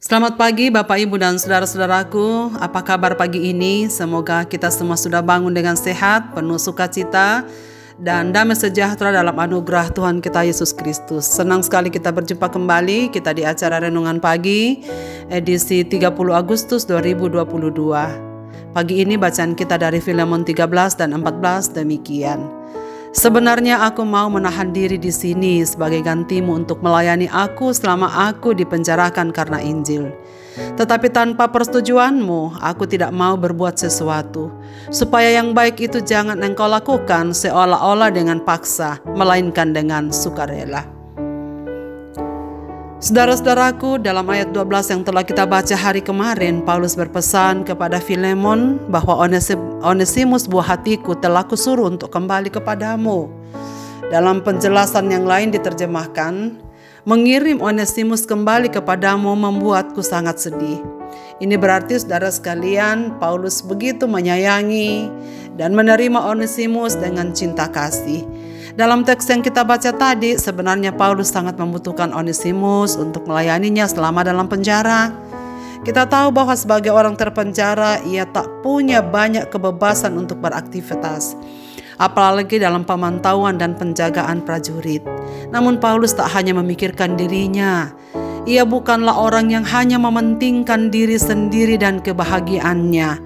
Selamat pagi Bapak Ibu dan saudara-saudaraku. Apa kabar pagi ini? Semoga kita semua sudah bangun dengan sehat, penuh sukacita dan damai sejahtera dalam anugerah Tuhan kita Yesus Kristus. Senang sekali kita berjumpa kembali kita di acara Renungan Pagi edisi 30 Agustus 2022. Pagi ini bacaan kita dari Filemon 13 dan 14 demikian. Sebenarnya aku mau menahan diri di sini sebagai gantimu untuk melayani aku selama aku dipenjarakan karena Injil. Tetapi tanpa persetujuanmu, aku tidak mau berbuat sesuatu. Supaya yang baik itu jangan engkau lakukan seolah-olah dengan paksa, melainkan dengan sukarela. Saudara-saudaraku, dalam ayat 12 yang telah kita baca hari kemarin, Paulus berpesan kepada Filemon bahwa Onesimus buah hatiku telah kusuruh untuk kembali kepadamu. Dalam penjelasan yang lain diterjemahkan, mengirim Onesimus kembali kepadamu membuatku sangat sedih. Ini berarti saudara sekalian, Paulus begitu menyayangi dan menerima Onesimus dengan cinta kasih. Dalam teks yang kita baca tadi, sebenarnya Paulus sangat membutuhkan Onesimus untuk melayaninya selama dalam penjara. Kita tahu bahwa sebagai orang terpenjara, ia tak punya banyak kebebasan untuk beraktivitas, apalagi dalam pemantauan dan penjagaan prajurit. Namun Paulus tak hanya memikirkan dirinya. Ia bukanlah orang yang hanya mementingkan diri sendiri dan kebahagiaannya,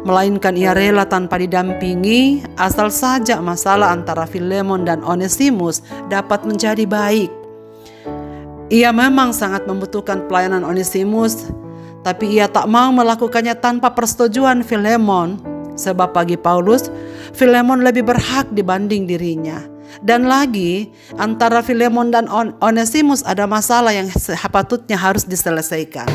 melainkan ia rela tanpa didampingi asal saja masalah antara Filemon dan Onesimus dapat menjadi baik. Ia memang sangat membutuhkan pelayanan Onesimus, tapi ia tak mau melakukannya tanpa persetujuan Filemon, sebab bagi Paulus, Filemon lebih berhak dibanding dirinya. Dan lagi, antara Filemon dan Onesimus ada masalah yang sepatutnya harus diselesaikan.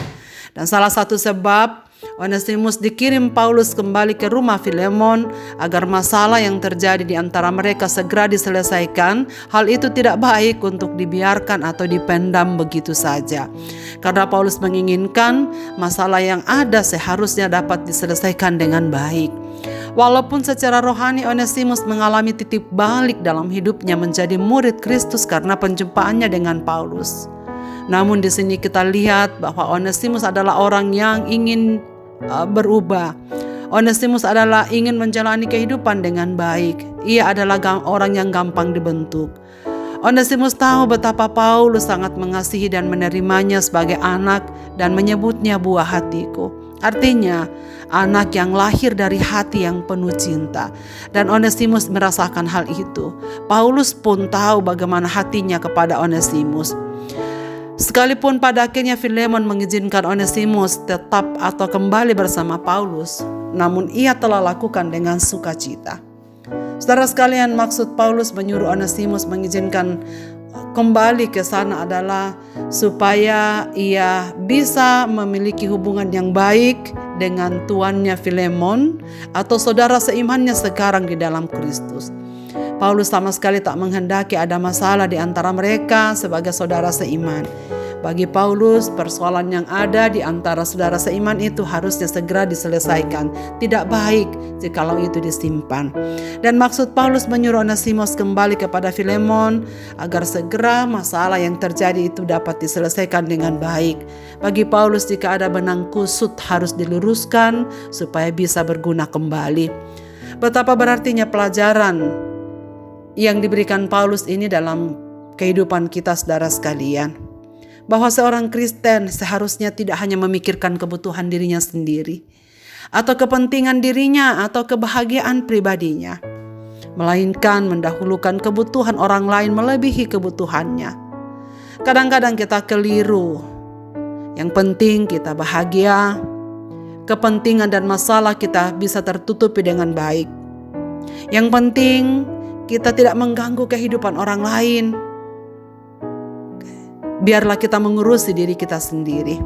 Dan salah satu sebab Onesimus dikirim Paulus kembali ke rumah Filemon agar masalah yang terjadi di antara mereka segera diselesaikan. Hal itu tidak baik untuk dibiarkan atau dipendam begitu saja. Karena Paulus menginginkan masalah yang ada seharusnya dapat diselesaikan dengan baik. Walaupun secara rohani Onesimus mengalami titik balik dalam hidupnya menjadi murid Kristus karena penjumpaannya dengan Paulus. Namun di sini kita lihat bahwa Onesimus adalah orang yang ingin berubah. Onesimus adalah ingin menjalani kehidupan dengan baik. Ia adalah orang yang gampang dibentuk. Onesimus tahu betapa Paulus sangat mengasihi dan menerimanya sebagai anak dan menyebutnya buah hatiku. Artinya, anak yang lahir dari hati yang penuh cinta. Dan Onesimus merasakan hal itu. Paulus pun tahu bagaimana hatinya kepada Onesimus. Sekalipun pada akhirnya Filemon mengizinkan Onesimus tetap atau kembali bersama Paulus, namun ia telah lakukan dengan sukacita. Saudara sekalian, maksud Paulus menyuruh Onesimus mengizinkan kembali ke sana adalah supaya ia bisa memiliki hubungan yang baik dengan tuannya Filemon atau saudara seimannya sekarang di dalam Kristus. Paulus sama sekali tak menghendaki ada masalah di antara mereka sebagai saudara seiman. Bagi Paulus, persoalan yang ada di antara saudara seiman itu harusnya segera diselesaikan. Tidak baik jikalau itu disimpan. Dan maksud Paulus menyuruh Onesimus kembali kepada Filemon agar segera masalah yang terjadi itu dapat diselesaikan dengan baik. Bagi Paulus, jika ada benang kusut harus diluruskan supaya bisa berguna kembali. Betapa berartinya pelajaran yang diberikan Paulus ini dalam kehidupan kita saudara sekalian. Bahwa seorang Kristen seharusnya tidak hanya memikirkan kebutuhan dirinya sendiri, atau kepentingan dirinya, atau kebahagiaan pribadinya, melainkan mendahulukan kebutuhan orang lain melebihi kebutuhannya. Kadang-kadang kita keliru. Yang penting kita bahagia, kepentingan dan masalah kita bisa tertutupi dengan baik. Yang penting kita tidak mengganggu kehidupan orang lain. Biarlah kita mengurusi diri kita sendiri.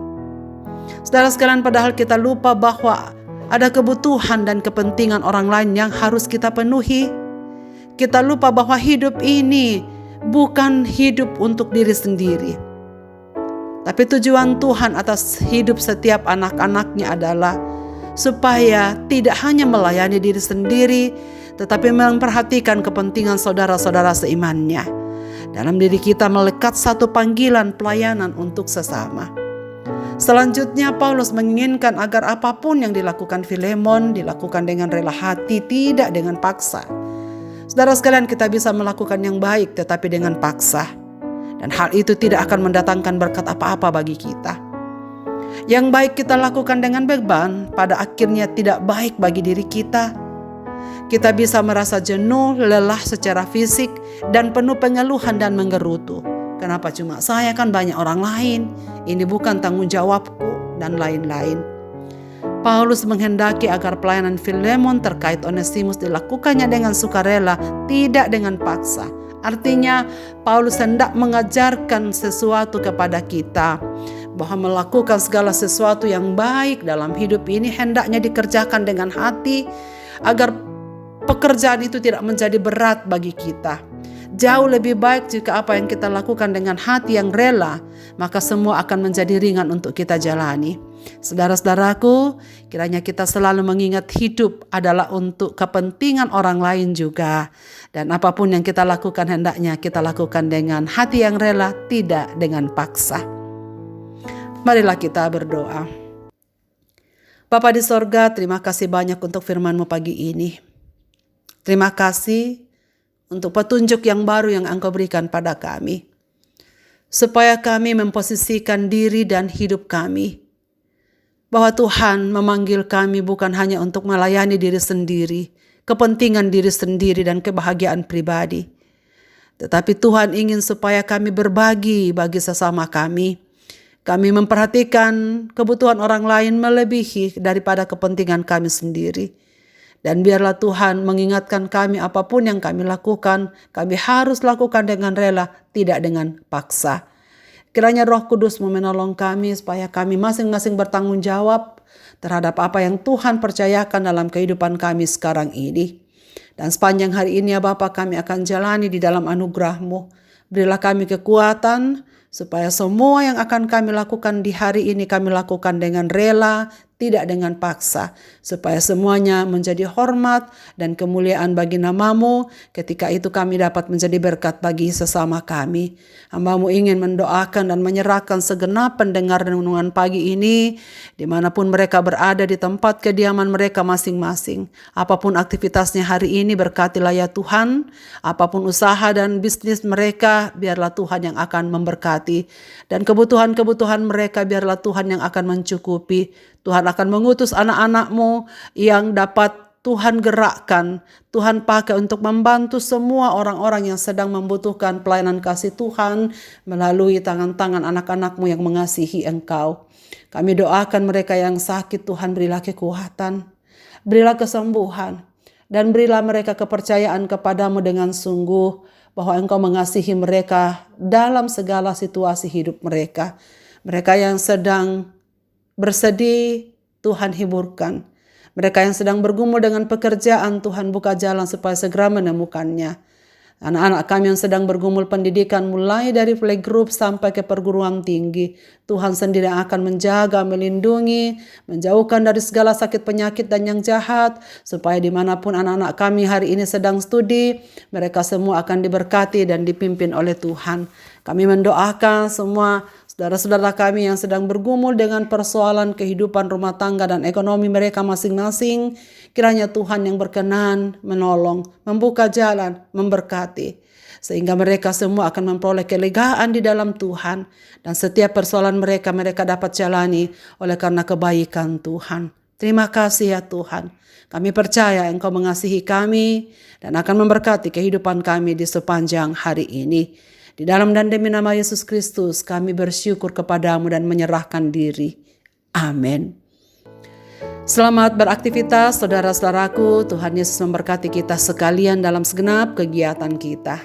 Saudara sekalian, padahal kita lupa bahwa ada kebutuhan dan kepentingan orang lain yang harus kita penuhi. Kita lupa bahwa hidup ini bukan hidup untuk diri sendiri. Tapi tujuan Tuhan atas hidup setiap anak-anaknya adalah supaya tidak hanya melayani diri sendiri, tetapi memperhatikan kepentingan saudara-saudara seimannya. Dalam diri kita melekat satu panggilan pelayanan untuk sesama. Selanjutnya Paulus menginginkan agar apapun yang dilakukan Filemon dilakukan dengan rela hati, tidak dengan paksa. Saudara sekalian, kita bisa melakukan yang baik tetapi dengan paksa, dan hal itu tidak akan mendatangkan berkat apa-apa bagi kita. Yang baik kita lakukan dengan beban, pada akhirnya tidak baik bagi diri kita. Kita bisa merasa jenuh, lelah secara fisik, dan penuh pengeluhan dan menggerutu. Kenapa cuma saya, kan banyak orang lain? Ini bukan tanggung jawabku, dan lain-lain. Paulus menghendaki agar pelayanan Filemon terkait Onesimus dilakukannya dengan sukarela, tidak dengan paksa. Artinya, Paulus hendak mengajarkan sesuatu kepada kita, bahwa melakukan segala sesuatu yang baik dalam hidup ini hendaknya dikerjakan dengan hati, agar pekerjaan itu tidak menjadi berat bagi kita. Jauh lebih baik jika apa yang kita lakukan dengan hati yang rela, maka semua akan menjadi ringan untuk kita jalani. Saudara-saudaraku, kiranya kita selalu mengingat hidup adalah untuk kepentingan orang lain juga. Dan apapun yang kita lakukan hendaknya kita lakukan dengan hati yang rela, tidak dengan paksa. Marilah kita berdoa. Bapa di sorga, terima kasih banyak untuk firman-Mu pagi ini. Terima kasih untuk petunjuk yang baru yang Engkau berikan pada kami, supaya kami memposisikan diri dan hidup kami, bahwa Tuhan memanggil kami bukan hanya untuk melayani diri sendiri, kepentingan diri sendiri dan kebahagiaan pribadi, tetapi Tuhan ingin supaya kami berbagi bagi sesama kami. Kami memperhatikan kebutuhan orang lain melebihi daripada kepentingan kami sendiri. Dan biarlah Tuhan mengingatkan kami apapun yang kami lakukan, kami harus lakukan dengan rela, tidak dengan paksa. Kiranya Roh Kudus-Mu menolong kami supaya kami masing-masing bertanggung jawab terhadap apa yang Tuhan percayakan dalam kehidupan kami sekarang ini. Dan sepanjang hari ini ya Bapa, kami akan jalani di dalam anugerah-Mu. Berilah kami kekuatan supaya semua yang akan kami lakukan di hari ini kami lakukan dengan rela, tidak dengan paksa, supaya semuanya menjadi hormat dan kemuliaan bagi nama-Mu. Ketika itu kami dapat menjadi berkat bagi sesama kami. Hamba-Mu ingin mendoakan dan menyerahkan segenap pendengar renungan pagi ini, dimanapun mereka berada di tempat kediaman mereka masing-masing. Apapun aktivitasnya hari ini, berkatilah ya Tuhan. Apapun usaha dan bisnis mereka, biarlah Tuhan yang akan memberkati. Dan kebutuhan-kebutuhan mereka, biarlah Tuhan yang akan mencukupi. Tuhan akan mengutus anak-anak-Mu yang dapat Tuhan gerakkan, Tuhan pakai untuk membantu semua orang-orang yang sedang membutuhkan pelayanan kasih Tuhan melalui tangan-tangan anak-anak-Mu yang mengasihi Engkau. Kami doakan mereka yang sakit, Tuhan berilah kekuatan, berilah kesembuhan, dan berilah mereka kepercayaan kepadamu dengan sungguh bahwa Engkau mengasihi mereka dalam segala situasi hidup mereka. Mereka yang sedang bersedih, Tuhan hiburkan. Mereka yang sedang bergumul dengan pekerjaan, Tuhan buka jalan supaya segera menemukannya. Anak-anak kami yang sedang bergumul pendidikan mulai dari playgroup sampai ke perguruan tinggi, Tuhan sendiri yang akan menjaga, melindungi, menjauhkan dari segala sakit penyakit dan yang jahat, supaya dimanapun anak-anak kami hari ini sedang studi, mereka semua akan diberkati dan dipimpin oleh Tuhan. Kami mendoakan semua saudara-saudara kami yang sedang bergumul dengan persoalan kehidupan rumah tangga dan ekonomi mereka masing-masing. Kiranya Tuhan yang berkenan menolong, membuka jalan, memberkati. Sehingga mereka semua akan memperoleh kelegaan di dalam Tuhan. Dan setiap persoalan mereka dapat jalani oleh karena kebaikan Tuhan. Terima kasih ya Tuhan. Kami percaya Engkau mengasihi kami dan akan memberkati kehidupan kami di sepanjang hari ini. Di dalam dan demi nama Yesus Kristus kami bersyukur kepadamu dan menyerahkan diri. Amin. Selamat beraktivitas saudara-saudaraku. Tuhan Yesus memberkati kita sekalian dalam segenap kegiatan kita.